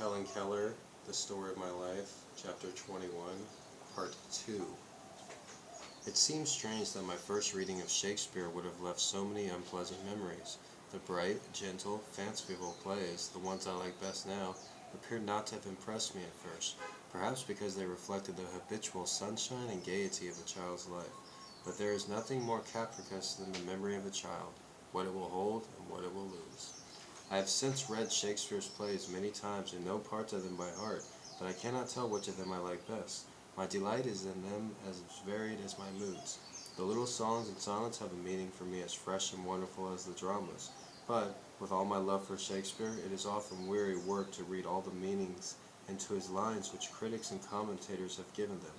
Helen Keller, The Story of My Life, Chapter 21, Part 2. It seems strange that my first reading of Shakespeare would have left so many unpleasant memories. The bright, gentle, fanciful plays, the ones I like best now, appeared not to have impressed me at first, perhaps because they reflected the habitual sunshine and gaiety of a child's life. But there is nothing more capricious than the memory of a child, what it will hold and what it will lose. I have since read Shakespeare's plays many times and know parts of them by heart, but I cannot tell which of them I like best. My delight is in them as varied as my moods. The little songs and sonnets have a meaning for me as fresh and wonderful as the dramas, but, with all my love for Shakespeare, it is often weary work to read all the meanings into his lines which critics and commentators have given them.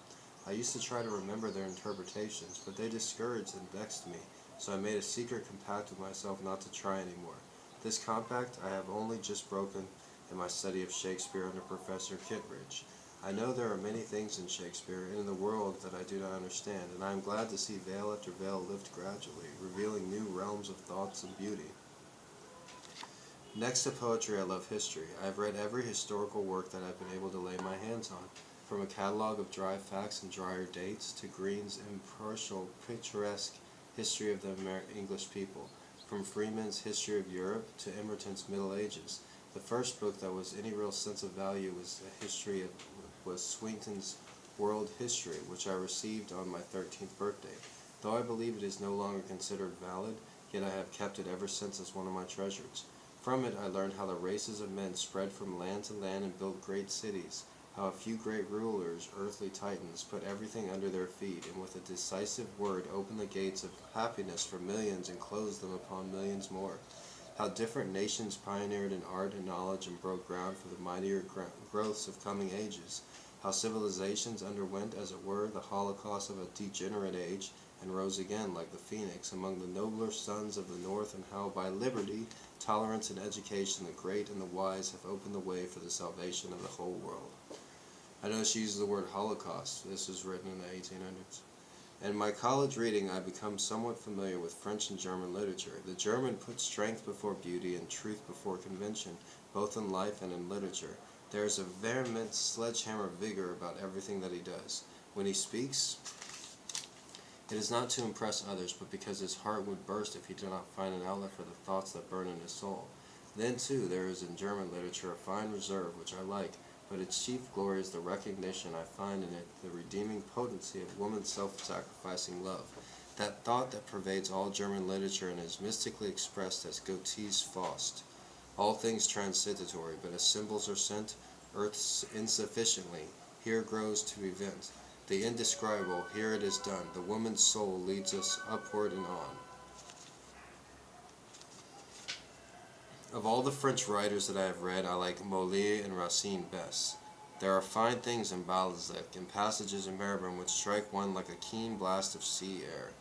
I used to try to remember their interpretations, but they discouraged and vexed me, so I made a secret compact with myself not to try any more. This compact I have only just broken in my study of Shakespeare under Professor Kittredge. I know there are many things in Shakespeare and in the world that I do not understand, and I am glad to see veil after veil lift gradually, revealing new realms of thoughts and beauty. Next to poetry, I love history. I have read every historical work that I have been able to lay my hands on, from a catalogue of dry facts and drier dates to Green's impartial, picturesque history of the English people. From Freeman's History of Europe to Emerton's Middle Ages. The first book that was any real sense of value was Swinton's World History, which I received on my 13th birthday. Though I believe it is no longer considered valid, yet I have kept it ever since as one of my treasures. From it I learned how the races of men spread from land to land and built great cities, how a few great rulers, earthly titans, put everything under their feet, and with a decisive word opened the gates of happiness for millions and closed them upon millions more. How different nations pioneered in art and knowledge and broke ground for the mightier growths of coming ages. How civilizations underwent, as it were, the holocaust of a degenerate age, and rose again like the phoenix among the nobler sons of the north, and how by liberty, tolerance, and education the great and the wise have opened the way for the salvation of the whole world. I know she uses the word Holocaust. This was written in the 1800s. In my college reading, I become somewhat familiar with French and German literature. The German puts strength before beauty and truth before convention, both in life and in literature. There is a vehement sledgehammer vigor about everything that he does. When he speaks, it is not to impress others, but because his heart would burst if he did not find an outlet for the thoughts that burn in his soul. Then, too, there is in German literature a fine reserve, which I like, but its chief glory is the recognition I find in it the redeeming potency of woman's self-sacrificing love, that thought that pervades all German literature and is mystically expressed as Goethe's Faust. All things transitory, but as symbols are sent, earth insufficiently, here grows to event. The indescribable, here it is done. The woman's soul leads us upward and on. Of all the French writers that I have read, I like Molière and Racine best. There are fine things in Balzac and passages in Mirabeau which strike one like a keen blast of sea air.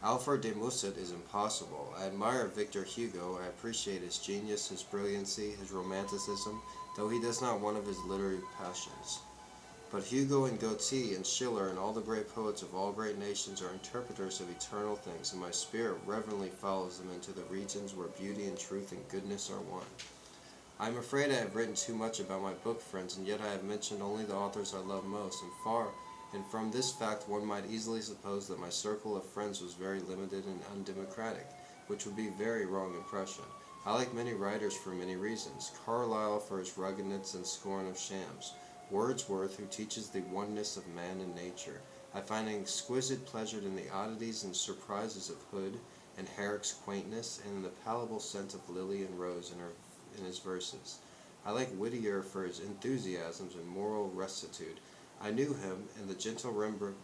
Alfred de Musset is impossible. I admire Victor Hugo. I appreciate his genius, his brilliancy, his romanticism, though he does not one of his literary passions. But Hugo and Goethe and Schiller and all the great poets of all great nations are interpreters of eternal things, and my spirit reverently follows them into the regions where beauty and truth and goodness are one. I am afraid I have written too much about my book friends, and yet I have mentioned only the authors I love most, and from this fact one might easily suppose that my circle of friends was very limited and undemocratic, which would be a very wrong impression. I like many writers for many reasons. Carlyle for his ruggedness and scorn of shams. Wordsworth, who teaches the oneness of man and nature. I find an exquisite pleasure in the oddities and surprises of Hood, and Herrick's quaintness, and in the palpable scent of lily and rose in his verses. I like Whittier for his enthusiasms and moral rectitude. I knew him, and the gentle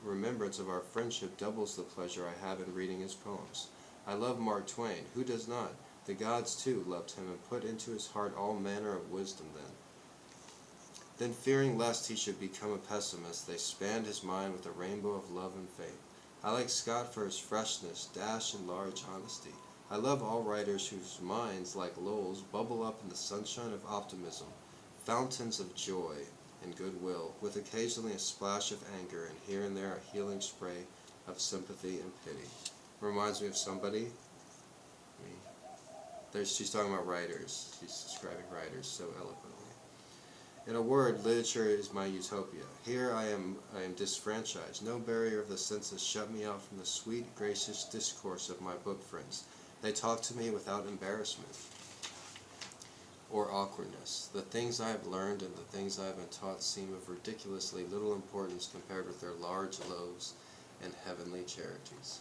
remembrance of our friendship doubles the pleasure I have in reading his poems. I love Mark Twain. Who does not? The gods, too, loved him and put into his heart all manner of wisdom then, fearing lest he should become a pessimist, they spanned his mind with a rainbow of love and faith. I like Scott for his freshness, dash, and large honesty. I love all writers whose minds, like Lowell's, bubble up in the sunshine of optimism, fountains of joy and goodwill, with occasionally a splash of anger, and here and there a healing spray of sympathy and pity. Reminds me of somebody. She's talking about writers. She's describing writers so eloquently. In a word, literature is my utopia. Here I am disfranchised. No barrier of the senses shut me out from the sweet, gracious discourse of my book friends. They talk to me without embarrassment or awkwardness. The things I have learned and the things I have been taught seem of ridiculously little importance compared with their large loaves and heavenly charities.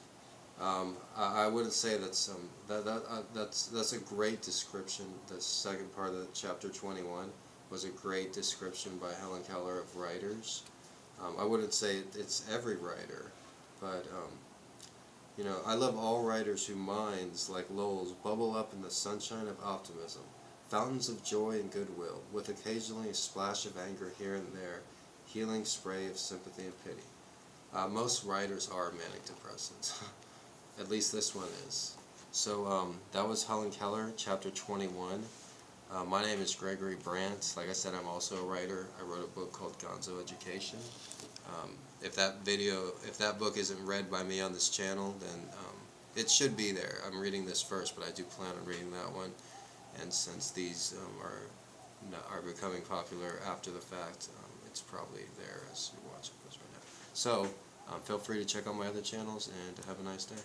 I wouldn't say that's that's a great description. The second part of chapter 21 was a great description by Helen Keller of writers. I wouldn't say it's every writer, but you know, I love all writers whose minds, like Lowell's, bubble up in the sunshine of optimism, fountains of joy and goodwill, with occasionally a splash of anger here and there, healing spray of sympathy and pity. Most writers are manic depressants. At least this one is. So that was Helen Keller, chapter 21. My name is Gregory Brandt. Like I said, I'm also a writer. I wrote a book called Gonzo Education. If that book isn't read by me on this channel, then it should be there. I'm reading this first, but I do plan on reading that one. And since these are becoming popular after the fact, it's probably there as you're watching this right now. So feel free to check out my other channels, and have a nice day.